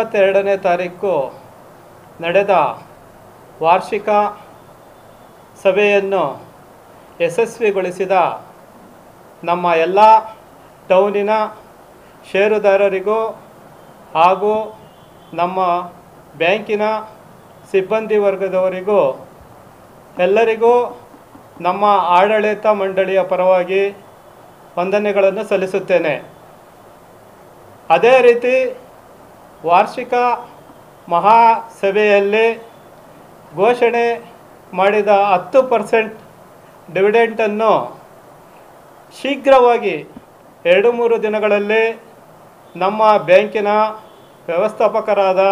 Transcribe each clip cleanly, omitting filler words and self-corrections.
22ನೇ ತಾರೀಕು ನಡೆದ ವಾರ್ಷಿಕ ಸಭೆಯನ್ನು ಯಶಸ್ವಿಗೊಳಿಸಿದ ನಮ್ಮ ಎಲ್ಲ ಟೌನಿನ ಷೇರುದಾರರಿಗೂ ಹಾಗೂ ನಮ್ಮ ಬ್ಯಾಂಕಿನ ಸಿಬ್ಬಂದಿ ವರ್ಗದವರಿಗೂ ಎಲ್ಲರಿಗೂ ನಮ್ಮ ಆಡಳಿತ ಮಂಡಳಿಯ ಪರವಾಗಿ ವಂದನೆಗಳನ್ನು ಸಲ್ಲಿಸುತ್ತೇನೆ. ಅದೇ ರೀತಿ ವಾರ್ಷಿಕ ಮಹಾಸಭೆಯಲ್ಲಿ ಘೋಷಣೆ ಮಾಡಿದ 10% ಡಿವಿಡೆಂಟನ್ನು ಶೀಘ್ರವಾಗಿ 2-3 ದಿನಗಳಲ್ಲಿ ನಮ್ಮ ಬ್ಯಾಂಕಿನ ವ್ಯವಸ್ಥಾಪಕರಾದ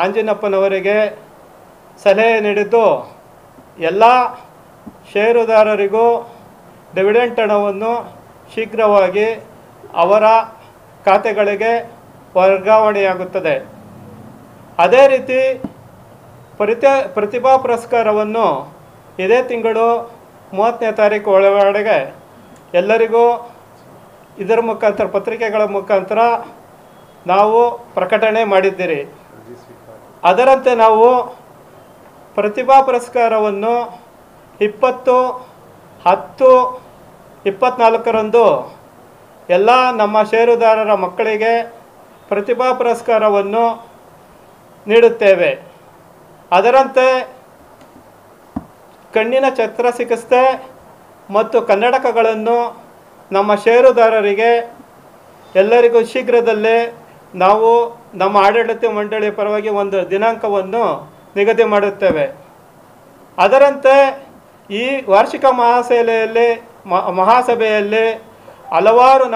ಆಂಜಿನಪ್ಪನವರಿಗೆ ಸಲಹೆ ನೀಡಿದ್ದು ಎಲ್ಲ ಷೇರುದಾರರಿಗೂ ಡಿವಿಡೆಂಟ್ ಹಣವನ್ನು ಶೀಘ್ರವಾಗಿ ಅವರ ಖಾತೆಗಳಿಗೆ ವರ್ಗಾವಣೆಯಾಗುತ್ತದೆ. ಅದೇ ರೀತಿ ಪ್ರತಿಭಾ ಪುರಸ್ಕಾರವನ್ನು ಇದೇ ತಿಂಗಳು 30ನೇ ತಾರೀಕು ಒಳಗಡೆಗೆ ಎಲ್ಲರಿಗೂ ಇದರ ಮುಖಾಂತರ ಪತ್ರಿಕೆಗಳ ಮುಖಾಂತರ ನಾವು ಪ್ರಕಟಣೆ ಮಾಡಿದ್ದೀರಿ. ಅದರಂತೆ ನಾವು ಪ್ರತಿಭಾ ಪುರಸ್ಕಾರವನ್ನು 20/10/24ರಂದು ಎಲ್ಲ ನಮ್ಮ ಷೇರುದಾರರ ಮಕ್ಕಳಿಗೆ ಪ್ರತಿಭಾ ಪುರಸ್ಕಾರವನ್ನು ನೀಡುತ್ತೇವೆ. ಅದರಂತೆ ಕಣ್ಣಿನ ಶಸ್ತ್ರಚಿಕಿತ್ಸೆ ಮತ್ತು ಕನ್ನಡಕಗಳನ್ನು ನಮ್ಮ ಷೇರುದಾರರಿಗೆ ಎಲ್ಲರಿಗೂ ಶೀಘ್ರದಲ್ಲೇ ನಾವು ನಮ್ಮ ಆಡಳಿತ ಮಂಡಳಿಯ ಪರವಾಗಿ ಒಂದು ದಿನಾಂಕವನ್ನು ನಿಗದಿ ಮಾಡುತ್ತೇವೆ. ಅದರಂತೆ ಈ ವಾರ್ಷಿಕ ಮಹಾಸಭೆಯಲ್ಲಿ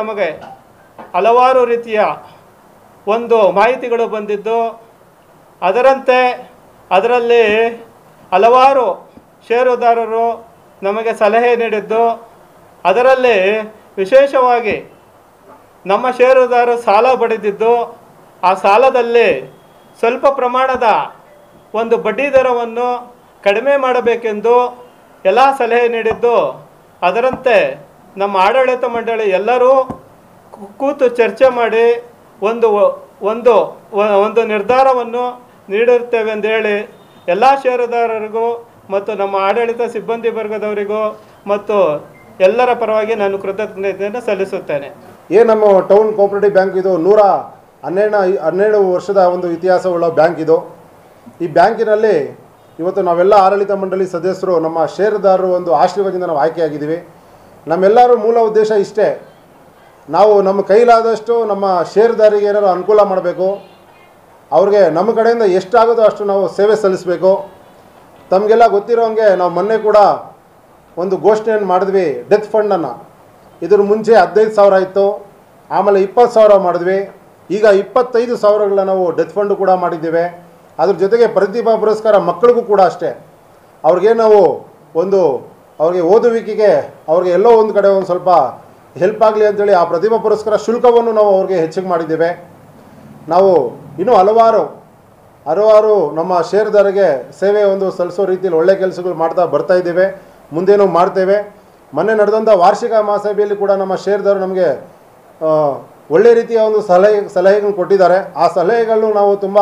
ನಮಗೆ ಹಲವಾರು ರೀತಿಯ ಒಂದು ಮಾಹಿತಿಗಳು ಬಂದಿದ್ದು, ಅದರಲ್ಲಿ ಹಲವಾರು ಷೇರುದಾರರು ನಮಗೆ ಸಲಹೆ ನೀಡಿದ್ದು, ಅದರಲ್ಲಿ ವಿಶೇಷವಾಗಿ ನಮ್ಮ ಷೇರುದಾರರು ಸಾಲ ಪಡೆದಿದ್ದು, ಆ ಸಾಲದಲ್ಲಿ ಸ್ವಲ್ಪ ಪ್ರಮಾಣದ ಒಂದು ಬಡ್ಡಿ ದರವನ್ನು ಕಡಿಮೆ ಮಾಡಬೇಕೆಂದು ಎಲ್ಲ ಸಲಹೆ ನೀಡಿದ್ದು, ಅದರಂತೆ ನಮ್ಮ ಆಡಳಿತ ಮಂಡಳಿ ಎಲ್ಲರೂ ಕೂತು ಚರ್ಚೆ ಮಾಡಿ ಒಂದು ನಿರ್ಧಾರವನ್ನು ನೀಡಿರುತ್ತೇವೆ ಎಂದೇಳಿ ಎಲ್ಲ ಷೇರುದಾರರಿಗೂ ಮತ್ತು ನಮ್ಮ ಆಡಳಿತ ಸಿಬ್ಬಂದಿ ವರ್ಗದವರಿಗೂ ಮತ್ತು ಎಲ್ಲರ ಪರವಾಗಿ ನಾನು ಕೃತಜ್ಞತೆಯನ್ನು ಸಲ್ಲಿಸುತ್ತೇನೆ. ನಮ್ಮ ಟೌನ್ ಕೋಆಪರೇಟಿವ್ ಬ್ಯಾಂಕ್ ಇದು 112 ವರ್ಷದ ಒಂದು ಇತಿಹಾಸವುಳ್ಳ ಬ್ಯಾಂಕ್ ಇದು. ಈ ಬ್ಯಾಂಕಿನಲ್ಲಿ ಇವತ್ತು ನಾವೆಲ್ಲ ಆಡಳಿತ ಮಂಡಳಿ ಸದಸ್ಯರು ನಮ್ಮ ಷೇರುದಾರರು ಒಂದು ಆಶೀರ್ವಾದದಿಂದ ನಾವು ಆಯ್ಕೆಯಾಗಿದ್ದೀವಿ. ನಮ್ಮೆಲ್ಲರೂ ಮೂಲ ಉದ್ದೇಶ ಇಷ್ಟೇ, ನಾವು ನಮ್ಮ ಕೈಲಾದಷ್ಟು ನಮ್ಮ ಷೇರುದಾರರಿಗೆ ಏನಾದರೂ ಅನುಕೂಲ ಮಾಡಬೇಕು, ಅವ್ರಿಗೆ ನಮ್ಮ ಕಡೆಯಿಂದ ಎಷ್ಟಾಗುತ್ತೋ ಅಷ್ಟು ನಾವು ಸೇವೆ ಸಲ್ಲಿಸಬೇಕು. ತಮಗೆಲ್ಲ ಗೊತ್ತಿರೋಂಗೆ ನಾವು ಮೊನ್ನೆ ಕೂಡ ಒಂದು ಘೋಷಣೆಯನ್ನು ಮಾಡಿದ್ವಿ, ಡೆತ್ ಫಂಡನ್ನು. ಇದ್ರ ಮುಂಚೆ 15,000 ಇತ್ತು, ಆಮೇಲೆ 20,000 ಮಾಡಿದ್ವಿ, ಈಗ 25,000ಗಳ ನಾವು ಡೆತ್ ಫಂಡ್ ಕೂಡ ಮಾಡಿದ್ದೇವೆ. ಅದ್ರ ಜೊತೆಗೆ ಪ್ರತಿಭಾ ಪುರಸ್ಕಾರ ಮಕ್ಕಳಿಗೂ ಕೂಡ ಅಷ್ಟೇ, ಅವ್ರಿಗೆ ನಾವು ಅವ್ರಿಗೆ ಓದುವಿಕೆಗೆ ಅವ್ರಿಗೆ ಎಲ್ಲೋ ಒಂದು ಕಡೆ ಒಂದು ಸ್ವಲ್ಪ ಹೆಲ್ಪ್ ಆಗಲಿ ಅಂತೇಳಿ ಆ ಪ್ರತಿಭಾ ಪುರಸ್ಕಾರ ಶುಲ್ಕವನ್ನು ನಾವು ಅವ್ರಿಗೆ ಹೆಚ್ಚಿಗೆ ಮಾಡಿದ್ದೇವೆ. ನಾವು ಇನ್ನೂ ಹಲವಾರು ನಮ್ಮ ಷೇರುದಾರರಿಗೆ ಸೇವೆ ಸಲ್ಲಿಸೋ ರೀತಿಯಲ್ಲಿ ಒಳ್ಳೆ ಕೆಲಸಗಳು ಮಾಡ್ತಾ ಬರ್ತಾ ಇದ್ದೇವೆ, ಮುಂದೇನೂ ಮಾಡ್ತೇವೆ. ಮೊನ್ನೆ ನಡೆದಂಥ ವಾರ್ಷಿಕ ಮಹಾಸಭೆಯಲ್ಲಿ ಕೂಡ ನಮ್ಮ ಷೇರುದಾರರು ನಮಗೆ ಒಳ್ಳೆ ರೀತಿಯ ಒಂದು ಸಲಹೆಗಳನ್ನು ಕೊಟ್ಟಿದ್ದಾರೆ. ಆ ಸಲಹೆಗಳನ್ನು ನಾವು ತುಂಬ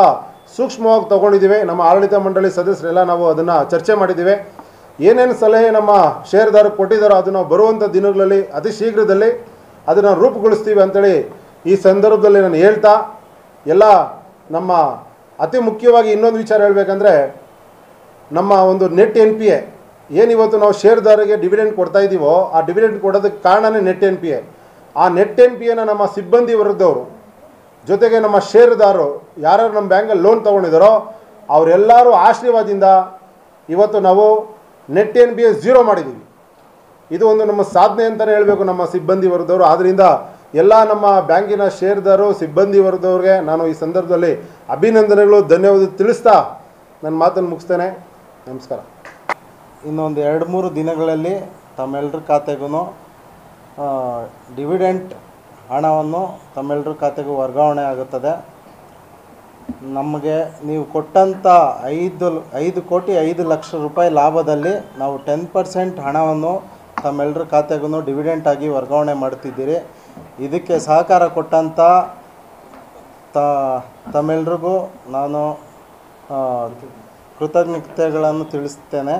ಸೂಕ್ಷ್ಮವಾಗಿ ತೊಗೊಂಡಿದ್ದೀವಿ. ನಮ್ಮ ಆಡಳಿತ ಮಂಡಳಿ ಸದಸ್ಯರೆಲ್ಲ ನಾವು ಅದನ್ನು ಚರ್ಚೆ ಮಾಡಿದ್ದೀವಿ. ಏನೇನು ಸಲಹೆ ನಮ್ಮ ಷೇರುದಾರರು ಕೊಟ್ಟಿದ್ದಾರೋ ಅದನ್ನು ಬರುವಂಥ ದಿನಗಳಲ್ಲಿ ಅತಿ ಶೀಘ್ರದಲ್ಲಿ ಅದನ್ನು ರೂಪುಗೊಳಿಸ್ತೀವಿ ಅಂತೇಳಿ ಈ ಸಂದರ್ಭದಲ್ಲಿ ನಾನು ಹೇಳ್ತಾ, ಎಲ್ಲ ನಮ್ಮ ಅತಿ ಮುಖ್ಯವಾಗಿ ಇನ್ನೊಂದು ವಿಚಾರ ಹೇಳಬೇಕಂದ್ರೆ, ನಮ್ಮ ಒಂದು ನೆಟ್ NPA ಏನಿವತ್ತು ನಾವು ಷೇರುದಾರರಿಗೆ ಡಿವಿಡೆಂಡ್ ಕೊಡ್ತಾ ಇದ್ದೀವೋ, ಆ ಡಿವಿಡೆಂಡ್ ಕೊಡೋದಕ್ಕೆ ಕಾರಣನೇ ನೆಟ್ NPA. ಆ ನೆಟ್ NPAನ ನಮ್ಮ ಸಿಬ್ಬಂದಿ ವರ್ಗದವರು ಜೊತೆಗೆ ನಮ್ಮ ಷೇರುದಾರರು ಯಾರು ನಮ್ಮ ಬ್ಯಾಂಕಲ್ಲಿ ಲೋನ್ ತೊಗೊಂಡಿದ್ದಾರೋ ಅವರೆಲ್ಲರೂ ಆಶೀರ್ವಾದದಿಂದ ಇವತ್ತು ನಾವು ನೆಟ್ NPA 0 ಮಾಡಿದ್ದೀವಿ. ಇದು ಒಂದು ನಮ್ಮ ಸಾಧನೆ ಅಂತಲೇ ಹೇಳಬೇಕು ನಮ್ಮ ಸಿಬ್ಬಂದಿ ವರ್ಗದವರು. ಆದ್ದರಿಂದ ಎಲ್ಲ ನಮ್ಮ ಬ್ಯಾಂಕಿನ ಷೇರುದಾರರು ಸಿಬ್ಬಂದಿ ವರ್ಗದವ್ರಿಗೆ ನಾನು ಈ ಸಂದರ್ಭದಲ್ಲಿ ಅಭಿನಂದನೆಗಳು, ಧನ್ಯವಾದ ತಿಳಿಸ್ತಾ ನನ್ನ ಮಾತನ್ನು ಮುಗಿಸ್ತೇನೆ. ನಮಸ್ಕಾರ. ಇನ್ನೊಂದು 2-3 ದಿನಗಳಲ್ಲಿ ತಮ್ಮೆಲ್ಲರ ಖಾತೆಗೂ ಡಿವಿಡೆಂಟ್ ಹಣವನ್ನು ತಮ್ಮೆಲ್ಲರ ಖಾತೆಗೂ ವರ್ಗಾವಣೆ ಆಗುತ್ತದೆ. ನಮಗೆ ನೀವು ಕೊಟ್ಟಂಥ 5,05,00,000 ರೂಪಾಯಿ ಲಾಭದಲ್ಲಿ ನಾವು 10% ಹಣವನ್ನು ತಮ್ಮೆಲ್ಲರ ಖಾತೆಗೂ ಡಿವಿಡೆಂಟ್ ಆಗಿ ವರ್ಗಾವಣೆ ಮಾಡ್ತಿದ್ದೀರಿ. ಇದಕ್ಕೆ ಸಹಕಾರ ಕೊಟ್ಟಂಥ ತಮ್ಮೆಲ್ರಿಗೂ ನಾನು ಕೃತಜ್ಞತೆಗಳನ್ನು ತಿಳಿಸ್ತೇನೆ.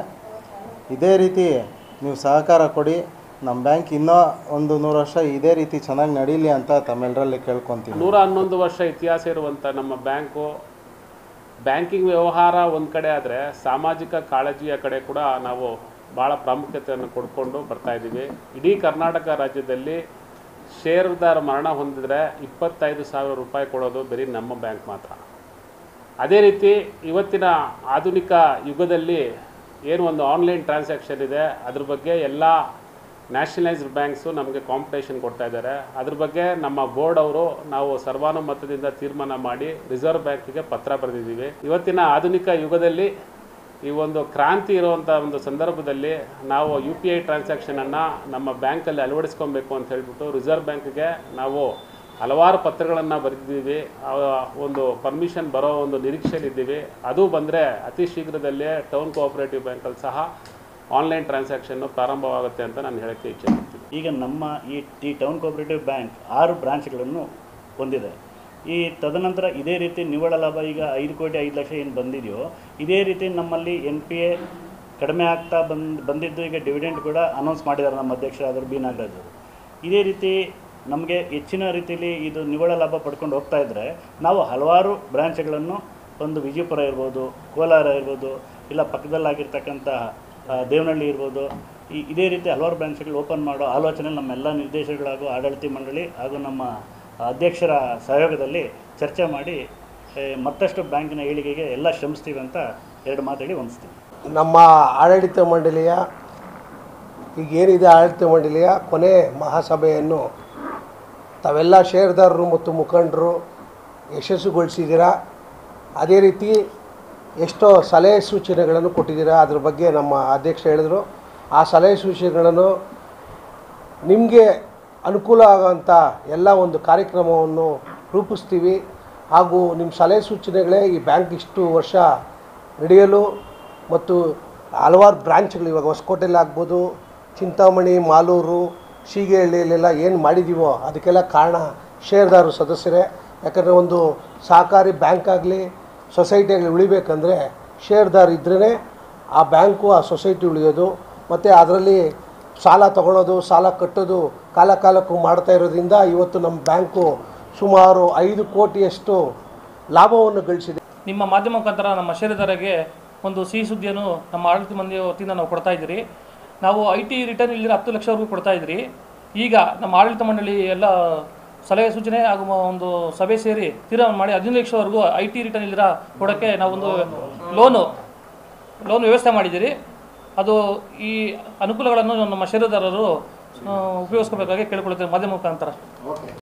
ಇದೇ ರೀತಿ ನೀವು ಸಹಕಾರ ಕೊಡಿ, ನಮ್ಮ ಬ್ಯಾಂಕ್ ಇನ್ನೂ 100 ವರ್ಷ ಇದೇ ರೀತಿ ಚೆನ್ನಾಗಿ ನಡೀಲಿ ಅಂತ ತಮ್ಮೆಲ್ಲರಲ್ಲಿ ಕೇಳ್ಕೊತೀನಿ. 111 ವರ್ಷ ಇತಿಹಾಸ ಇರುವಂಥ ನಮ್ಮ ಬ್ಯಾಂಕಿಂಗ್ ವ್ಯವಹಾರ ಒಂದು ಕಡೆ ಆದರೆ ಸಾಮಾಜಿಕ ಕಾಳಜಿಯ ಕಡೆ ಕೂಡ ನಾವು ಭಾಳ ಪ್ರಾಮುಖ್ಯತೆಯನ್ನು ಕೊಡ್ಕೊಂಡು ಬರ್ತಾಯಿದ್ದೀವಿ. ಇಡೀ ಕರ್ನಾಟಕ ರಾಜ್ಯದಲ್ಲಿ ಷೇರುದಾರ ಮರಣ ಹೊಂದಿದರೆ 25,000 ರೂಪಾಯಿ ಕೊಡೋದು ಬರೀ ನಮ್ಮ ಬ್ಯಾಂಕ್ ಮಾತ್ರ. ಅದೇ ರೀತಿ ಇವತ್ತಿನ ಆಧುನಿಕ ಯುಗದಲ್ಲಿ ಏನು ಒಂದು ಆನ್ಲೈನ್ ಟ್ರಾನ್ಸಾಕ್ಷನ್ ಇದೆ, ಅದ್ರ ಬಗ್ಗೆ ಎಲ್ಲ ನ್ಯಾಷನಲೈಸ್ಡ್ ಬ್ಯಾಂಕ್ಸು ನಮಗೆ ಕಾಂಪಿಟೇಷನ್ ಕೊಡ್ತಾ ಇದ್ದಾರೆ. ಅದ್ರ ಬಗ್ಗೆ ನಮ್ಮ ಬೋರ್ಡ್ ಅವರು ನಾವು ಸರ್ವಾನುಮತದಿಂದ ತೀರ್ಮಾನ ಮಾಡಿ ರಿಸರ್ವ್ ಬ್ಯಾಂಕಿಗೆ ಪತ್ರ ಬರೆದಿದ್ದೀವಿ. ಇವತ್ತಿನ ಆಧುನಿಕ ಯುಗದಲ್ಲಿ ಈ ಒಂದು ಕ್ರಾಂತಿ ಇರುವಂಥ ಒಂದು ಸಂದರ್ಭದಲ್ಲಿ ನಾವು UPI ಟ್ರಾನ್ಸಾಕ್ಷನನ್ನು ನಮ್ಮ ಬ್ಯಾಂಕಲ್ಲಿ ಅಳವಡಿಸ್ಕೊಬೇಕು ಅಂತ ಹೇಳ್ಬಿಟ್ಟು ರಿಸರ್ವ್ ಬ್ಯಾಂಕ್ಗೆ ನಾವು ಹಲವಾರು ಪತ್ರಗಳನ್ನು ಬರೆದಿದ್ದೀವಿ. ಒಂದು ಪರ್ಮಿಷನ್ ಬರೋ ಒಂದು ನಿರೀಕ್ಷೆಯಲ್ಲಿದ್ದೀವಿ. ಅದು ಬಂದರೆ ಅತಿ ಶೀಘ್ರದಲ್ಲೇ ಟೌನ್ ಕೋಆಪರೇಟಿವ್ ಬ್ಯಾಂಕಲ್ಲಿ ಸಹ ಆನ್ಲೈನ್ ಟ್ರಾನ್ಸಾಕ್ಷನ್ನು ಪ್ರಾರಂಭವಾಗುತ್ತೆ ಅಂತ ನಾನು ಹೇಳೋಕ್ಕೆ ಇಚ್ಛೆ ಪಡ್ತೀನಿ. ಈಗ ನಮ್ಮ ಈ ಟೌನ್ ಕೋಆಪರೇಟಿವ್ ಬ್ಯಾಂಕ್ 6 ಬ್ರಾಂಚ್ಗಳನ್ನು ಹೊಂದಿದೆ. ಈ ತದನಂತರ ಇದೇ ರೀತಿ ನಿವ್ವಳ ಲಾಭ ಈಗ 5 ಕೋಟಿ 5 ಲಕ್ಷ ಏನು ಬಂದಿದೆಯೋ ಇದೇ ರೀತಿ ನಮ್ಮಲ್ಲಿ NPA ಕಡಿಮೆ ಆಗ್ತಾ ಬಂದಿದ್ದು. ಈಗ ಡಿವಿಡೆಂಡ್ ಕೂಡ ಅನೌನ್ಸ್ ಮಾಡಿದ್ದಾರೆ ನಮ್ಮ ಅಧ್ಯಕ್ಷರಾದರು ಬಿ ನಾಗರಾಜ್ ಅವರು. ಇದೇ ರೀತಿ ನಮಗೆ ಹೆಚ್ಚಿನ ರೀತಿಯಲ್ಲಿ ಇದು ನಿವ್ವಳ ಲಾಭ ಪಡ್ಕೊಂಡು ಹೋಗ್ತಾ ಇದ್ದರೆ ನಾವು ಹಲವಾರು ಬ್ರಾಂಚ್ಗಳನ್ನು ಒಂದು ವಿಜಯಪುರ ಇರ್ಬೋದು, ಕೋಲಾರ ಇರ್ಬೋದು, ಇಲ್ಲ ಪಕ್ಕದಲ್ಲಾಗಿರ್ತಕ್ಕಂಥ ದೇವನಹಳ್ಳಿ ಇರ್ಬೋದು, ಇದೇ ರೀತಿ ಹಲವಾರು ಬ್ರಾಂಚ್ಗಳು ಓಪನ್ ಮಾಡೋ ಆಲೋಚನೆ ನಮ್ಮೆಲ್ಲ ನಿರ್ದೇಶಕರು ಆಡಳಿತ ಮಂಡಳಿ ಹಾಗೂ ನಮ್ಮ ಅಧ್ಯಕ್ಷರ ಸಹಯೋಗದಲ್ಲಿ ಚರ್ಚೆ ಮಾಡಿ ಮತ್ತಷ್ಟು ಬ್ಯಾಂಕಿನ ಏಳಿಗೆಗೆ ಎಲ್ಲ ಶ್ರಮಿಸ್ತೀವಿ ಅಂತ 2 ಮಾತೇಳಿ ಹೊಂದಿಸ್ತೀವಿ. ನಮ್ಮ ಆಡಳಿತ ಮಂಡಳಿಯ ಈಗೇನಿದೆ ಆಡಳಿತ ಮಂಡಳಿಯ ಕೊನೆ ಮಹಾಸಭೆಯನ್ನು ತಾವೆಲ್ಲ ಷೇರುದಾರರು ಮತ್ತು ಮುಖಂಡರು ಯಶಸ್ವಿಗೊಳಿಸಿದ್ದೀರಾ. ಅದೇ ರೀತಿ ಎಷ್ಟೋ ಸಲಹೆ ಸೂಚನೆಗಳನ್ನು ಕೊಟ್ಟಿದ್ದೀರಾ. ಅದ್ರ ಬಗ್ಗೆ ನಮ್ಮ ಅಧ್ಯಕ್ಷ ಹೇಳಿದರು. ಆ ಸಲಹೆ ಸೂಚನೆಗಳನ್ನು ನಿಮಗೆ ಅನುಕೂಲ ಆಗೋಂಥ ಎಲ್ಲ ಒಂದು ಕಾರ್ಯಕ್ರಮವನ್ನು ರೂಪಿಸ್ತೀವಿ. ಹಾಗೂ ನಿಮ್ಮ ಸಲಹೆ ಸೂಚನೆಗಳೇ ಈ ಬ್ಯಾಂಕ್ ಇಷ್ಟು ವರ್ಷ ನಡೆಯಲು ಮತ್ತು ಹಲವಾರು ಬ್ರಾಂಚ್ಗಳು ಇವಾಗ ಹೊಸಕೋಟೆಯಲ್ಲಿ ಆಗ್ಬೋದು, ಚಿಂತಾಮಣಿ, ಮಾಲೂರು, ಶೀಗೇಹಳ್ಳಿಯಲ್ಲೆಲ್ಲ ಏನು ಮಾಡಿದ್ದೀವೋ ಅದಕ್ಕೆಲ್ಲ ಕಾರಣ ಷೇರುದಾರರು ಸದಸ್ಯರೇ. ಯಾಕಂದರೆ ಒಂದು ಸಹಕಾರಿ ಬ್ಯಾಂಕ್ ಆಗಲಿ ಸೊಸೈಟಿಯಾಗಲಿ ಉಳಿಬೇಕಂದ್ರೆ ಷೇರುದಾರ ಇದ್ರೇ ಆ ಬ್ಯಾಂಕು ಆ ಸೊಸೈಟಿ ಉಳಿಯೋದು. ಮತ್ತು ಅದರಲ್ಲಿ ಸಾಲ ತೊಗೊಳೋದು, ಸಾಲ ಕಟ್ಟೋದು ಕಾಲಕ್ಕೂ ಮಾಡ್ತಾ ಇರೋದ್ರಿಂದ ಇವತ್ತು ನಮ್ಮ ಬ್ಯಾಂಕು ಸುಮಾರು 5 ಕೋಟಿಯಷ್ಟು ಲಾಭವನ್ನು ಗಳಿಸಿದೆ. ನಿಮ್ಮ ಮಾಧ್ಯಮ ಮುಖಾಂತರ ನಮ್ಮ ಷೇರುದಾರರಿಗೆ ಒಂದು ಸಿಹಿ ಸುದ್ದಿಯನ್ನು ನಮ್ಮ ಆಡಳಿತ ಮಂಡಳಿ ವತಿಯಿಂದ ನಾವು ಕೊಡ್ತಾ ಇದ್ದೀರಿ. ನಾವು IT ರಿಟರ್ನ್ ಇಲ್ಲದಿರ 10 ಲಕ್ಷವರೆಗೂ ಕೊಡ್ತಾ ಇದ್ರಿ. ಈಗ ನಮ್ಮ ಆಡಳಿತ ಮಂಡಳಿ ಎಲ್ಲ ಸಲಹೆ ಸೂಚನೆ ಹಾಗೂ ಒಂದು ಸಭೆ ಸೇರಿ ತೀರ್ಮಾನ ಮಾಡಿ 15 ಲಕ್ಷವರೆಗೂ IT ರಿಟರ್ನ್ ಇಲ್ಲದಿರ ಕೊಡೋಕ್ಕೆ ನಾವೊಂದು ಲೋನ್ ವ್ಯವಸ್ಥೆ ಮಾಡಿದ್ದೀರಿ. ಅದು ಈ ಅನುಕೂಲಗಳನ್ನು ನಮ್ಮ ಷೇರುದಾರರು ಉಪಯೋಗಿಸ್ಕೋಬೇಕಾಗಿ ಕೇಳಿಕೊಳ್ಳುತ್ತೇವೆ ಮಾಧ್ಯಮ ಮುಖಾಂತರ.